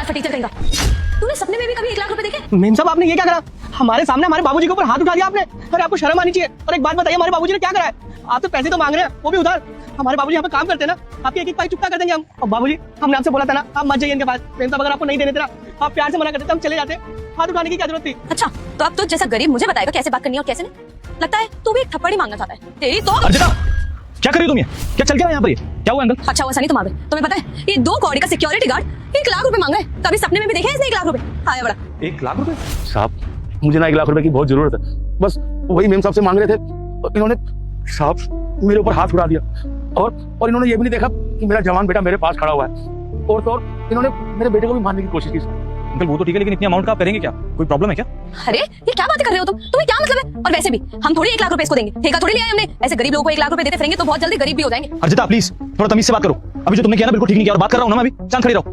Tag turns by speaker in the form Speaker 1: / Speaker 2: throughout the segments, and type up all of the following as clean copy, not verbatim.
Speaker 1: फटीचर कहेगा। तूने सपने में भी कभी 1 लाख रुपए देखे?
Speaker 2: मेम साहब आपने ये क्या करा? हमारे सामने हमारे बाबूजी के ऊपर हाथ उठा दिया आपने। अरे आपको शर्म आनी चाहिए। और एक बात बताइए, हमारे बाबूजी ने क्या करा है? आप तो पैसे तो मांग रहे हैं, वो भी उधार। हमारे बाबूजी यहाँ पे काम करते हैं ना, आपकी एक एक पाई चुकता कर देंगे हम। और बाबूजी, हमने आपसे बोला था ना, आप मत जाइए इनके पास। मेम साहब अगर आपको नहीं देने देना, आप प्यार से मना कर देते, हम चले जाते। हाथ उठाने की क्या जरूरत थी?
Speaker 1: अच्छा, तो अब तो जैसा गरीब मुझे बताएगा कैसे बात करनी है और कैसे नहीं। लगता है तू भी एक थप्पड़ ही मांगना चाहता है। तेरी तो
Speaker 3: अर्जिता, क्या कर रही हो तुम? ये क्या चल क्या रहा है यहाँ पर? क्या हुआ अंकल?
Speaker 1: अच्छा हुआ सनी तुम आ गए। तुम्हें पता है ये 2 कौड़ी का सिक्योरिटी गार्ड 1 लाख रुपए मांग रहा है। कभी सपने में भी देखे इसने 1 लाख रुपए? आया बड़ा
Speaker 3: 1 लाख रुपए?
Speaker 4: साहब मुझे ना 1 लाख रुपए की बहुत जरूरत है, बस वही मेम साहब से मांग रहे थे। और इन्होंने साहब मेरे ऊपर हाथ उड़ा दिया और इन्होंने ये भी नहीं देखा कि मेरा जवान बेटा मेरे पास खड़ा हुआ है। और तो और इन्होंने मेरे बेटे को भी मारने की कोशिश की।
Speaker 3: अंकल वो तो ठीक है, लेकिन इतनी अमाउंट का आप करेंगे क्या? कोई प्रॉब्लम है क्या?
Speaker 1: अरे ये क्या बातें कर रहे हो तुम्हें क्या मतलब है? और वैसे भी हम थोड़ी 1 लाख रुपए इसको देंगे, ठेका थोड़ी लिया है हमने। ऐसे गरीब लोगों को 1 लाख रुपए देते फिरेंगे तो बहुत जल्दी गरीब भी हो जाएंगे।
Speaker 3: अर्जिता प्लीज थोड़ा तमीज से बात करो। अभी जो तुमने किया ना बिल्कुल ठीक नहीं किया, और बात कर रहा हूँ ना मैं अभी, शांत खड़ी रहो।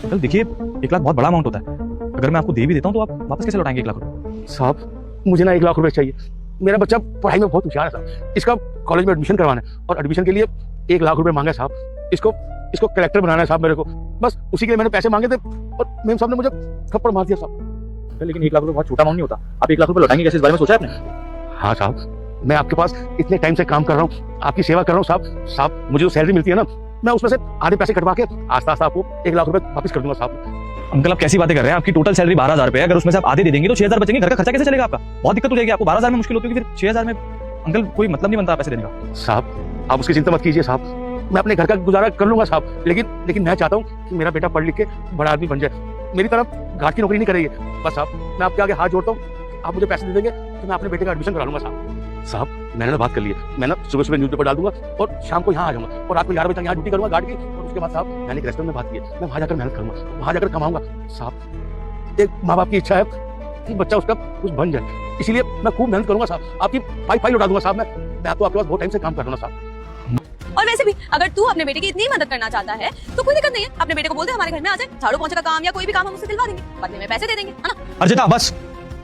Speaker 3: अंकल देखिए 1 लाख बहुत बड़ा अमाउंट होता है। अगर मैं आपको दे भी देता हूँ तो आप वापस कैसे लौटाएंगे 1 लाख रुपए?
Speaker 4: साहब मुझे ना 1 लाख रुपए चाहिए। मेरा बच्चा पढ़ाई में बहुत होशियार है साहब, इसका कॉलेज में एडमिशन करवाना है और एडमिशन के लिए 1 लाख रुपए मांगा साहब। इसको कलेक्टर बनाना है साहब मेरे को, बस उसी के लिए मैंने पैसे मांगे थे और मेम साहब ने मुझे थप्पड़ मार दिया साहब।
Speaker 3: लेकिन 1 लाख रुपए बहुत छोटा अमाउंट नहीं होता। आप 1 लाख रुपए लौटाएंगे कैसे, इस बारे में सोचा है आपने?
Speaker 4: हाँ साहब, मैं आपके पास इतने टाइम से काम कर रहा हूँ, आपकी सेवा कर रहा हूँ साहब। मुझे जो सैलरी मिलती है ना, मैं उसमें से आधे पैसे कटवा के आस्ता आस्ता आपको 1 लाख रुपए वापस कर दूंगा साहब।
Speaker 3: अंकल आप कैसी बातें कर रहे हैं? आपकी टोटल सैलरी 12,000 रुपए है। अगर उसमें से आप आधे दे देंगे तो 6,000 बचेंगे। घर का खर्चा कैसे चलेगा आपका? बहुत दिक्कत हो जाएगी आपको। 12,000 में मुश्किल होती है, फिर 6,000 में अंकल कोई मतलब नहीं बनता पैसे देने का।
Speaker 4: साहब आप उसकी चिंता मत कीजिए साहब, मैं अपने घर का गुजारा कर लूंगा साहब। लेकिन मैं चाहता हूँ कि मेरा बेटा पढ़ लिख के बड़ा आदमी बन जाए, मेरी तरफ घाट की नौकरी नहीं करेगी। बस साहब मैं आपके आगे हाथ जोड़ता हूँ, आप मुझे पैसे दे देंगे तो मैं अपने बेटे का एडमिशन करा लूंगा साहब। मैंने ना बात कर ली है, मैं ना सुबह न्यूज़पेपर डाल दूंगा और शाम को यहाँ आ जाऊंगा और रात को 11 बजे तक यहाँ ड्यूटी करूंगा गार्ड की। और उसके बाद साहब मैंने एक रेस्टोरेंट में बात की है, मैं वहाँ जाकर मेहनत करूंगा, वहाँ जाकर कमाऊंगा साहब। एक माँ बाप की इच्छा है कि बच्चा उसका कुछ बन जाए, इसीलिए मैं खूब मेहनत करूंगा साहब। आपकी फाइल उड़ा दूंगा साहब। मैं तो आपके पास बहुत टाइम से काम कर रहा हूँ साहब।
Speaker 1: और वैसे भी अगर तू अपने बेटे की इतनी मदद करना चाहता है तो कोई दिक्कत नहीं है। अपने बेटे को बोल दे हमारे घर में आ जाए, झाड़ू पोंछे का काम या कोई भी काम हम उससे दिलवा देंगे, बदले में पैसे दे देंगे, है ना?
Speaker 3: अर्जिता बस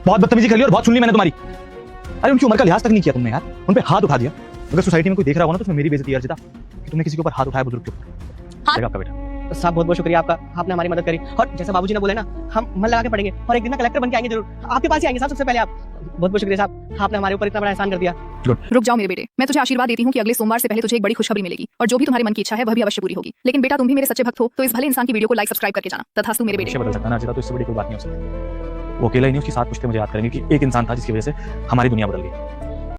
Speaker 3: बहुत बदतमीजी कर ली और बहुत सुन ली मैंने तुम्हारी। अरे उनकी उम्र का लिहाज तक नहीं किया तुमने यार, उन पे हाथ उठा दिया। अगर सोसाइटी में कोई देख रहा होगा ना तो उसमें मेरी बेइज्जती है अर्जिता कि तुमने किसी के ऊपर हाथ उठाया बुजुर्ग के ऊपर।
Speaker 1: हाँ।
Speaker 3: आपका बेटा
Speaker 2: साहब बहुत बहुत शुक्रिया आपका, आपने हमारी मदद करी। और जैसे बाबूजी ने बोले ना, हम मन लगा के पढ़ेंगे और एक दिन ना कलेक्टर बन के आएंगे जरूर। आपके पास ही आएंगे साहब सबसे पहले। आप बहुत बहुत शुक्रिया साहब, आपने हमारे ऊपर इतना बड़ा एहसान कर दिया।
Speaker 5: रुक जाओ मेरे बेटे, मैं तुझे आशीर्वाद देती हूँ कि अगले सोमवार से पहले तुझे एक बड़ी खुशखबरी मिलेगी और जो भी तुम्हारे मन की इच्छा है वह भी अवश्य पूरी होगी। लेकिन बेटा तुम भी मेरे सच्चे भक्त हो तो इस भले इंसान की वीडियो को लाइक सब्सक्राइब करके जाना। तथास्तु मेरे बेटे।
Speaker 3: बदल सकता ना अर्जिता, तो इससे बड़ी कोई बात नहीं हो सकती। वो अकेला ही नहीं, उसकी 7 पुश्तें मुझे याद करेंगे कि एक इंसान था जिसकी वजह से हमारी दुनिया बदल गई।